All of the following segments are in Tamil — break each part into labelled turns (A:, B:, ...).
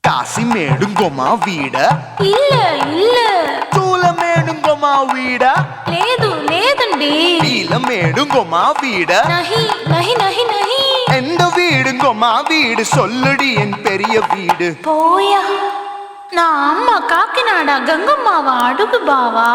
A: కాశీమేడుంగోమా వీడ
B: இல்ல இல்ல
A: చూలమేడుంగోమా వీడ
B: లేదు లేదండి
A: నీలమేడుంగోమా వీడ
B: நஹி நஹி நஹி நஹி
A: எந்த வீடுங்கோமா வீடு சொல்லுடி என் பெரிய வீடு
B: போயா நான் அம்மா காக்கிநாடா கங்கம்மாவா அடுகு பாவா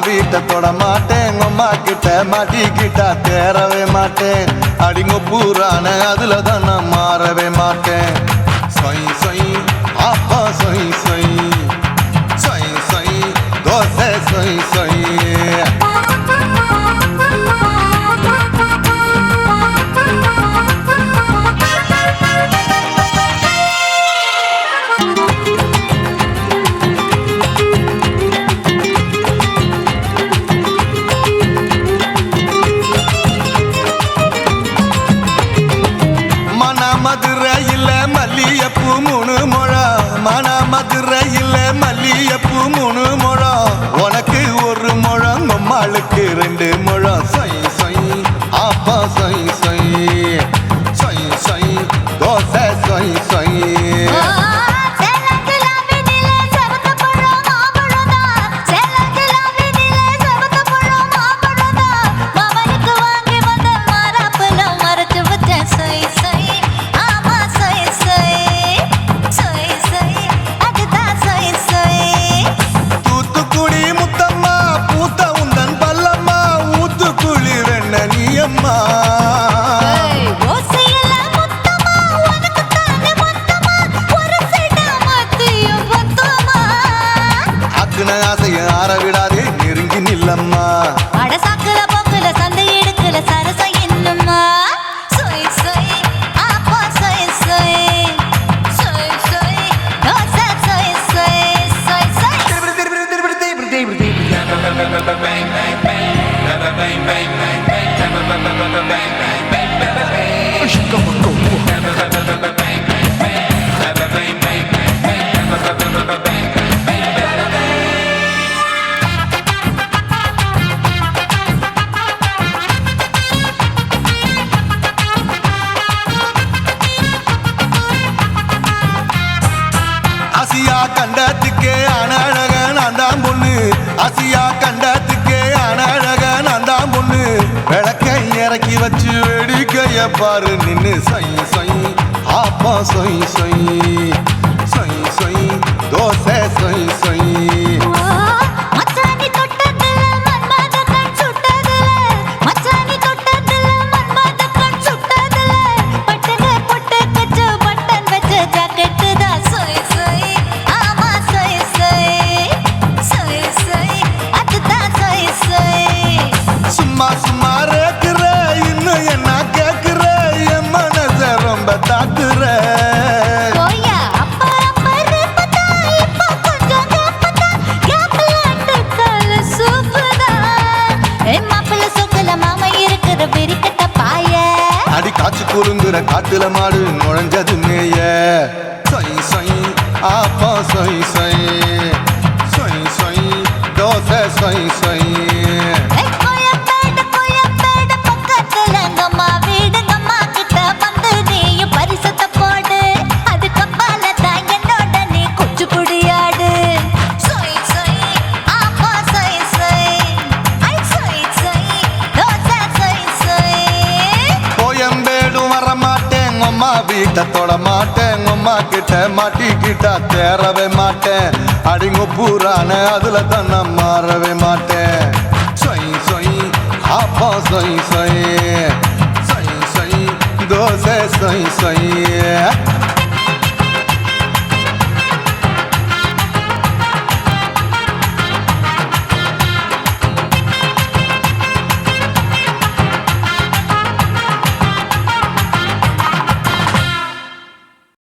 C: வீட்டை தொட மாட்டேன் அம்மா கிட்ட மாட்டிக்கிட்டா தேரவே மாட்டேன் அடிங்க பூரான அதுல தான் நான் மாறவே மாட்டேன் சொய் சொய் அப்பா சொய் சொய் சொய் சொய் தோசை சொய் சொய் மதுரையில் மல்லியப்பூ 3 முழம் மன மதுரையில் மல்லியப்பூ 3 முழம் உனக்கு 1 முழம் அம்மாளுக்கு 2 முழம் சொய் சொய் அப்பா சொய் சொய் சொய் சொய் தோசை சொய் சொய் ஆசைய ஆற விடாதே நெருங்கி நில்லம்மா
D: அடசாக்குல போக்குல சந்தை எடுக்கல சரச என்னம்மா சொய் சொய் அப்பா சொய் சொய் சொய் சொய் தோசை சொய் சொய் சொய் சொய்
C: ஆசியா கண்டத்துக்கே அனழக நான் தான் பொண்ணு ஆசியா கண்டத்துக்கே அனழக நான் தான் பொண்ணு விளக்கை இறக்கி வச்சு வேடிக்கைய பாரு நின்னு சொய் சொய் ஆப்பா சொய் சொய் சொய் சொய் தோசை சொய் சொய் சும்மா சும்மா ரேக்குற இன்னும் என்ன கேக்குற என் மனச ரொம்ப தாக்குற அடி காய்ச்சி குறுங்குற காட்டுல மாடு நுழைஞ்சது மேய சொய் சொய் ஆப்பா சொய் சொய் சொய் சொய் தோசை சொய் சொய் வீட்டை தொட மாட்டேன் அம்மா கிட்ட மாட்டிக்கிட்டா தேரவே மாட்டேன் அடிங்க பூரான அதுல தான் நான் மாறவே மாட்டேன் சொய் சொய் அப்பா சொய் சொய் சொய் சொய் தோசை சொய் சொய்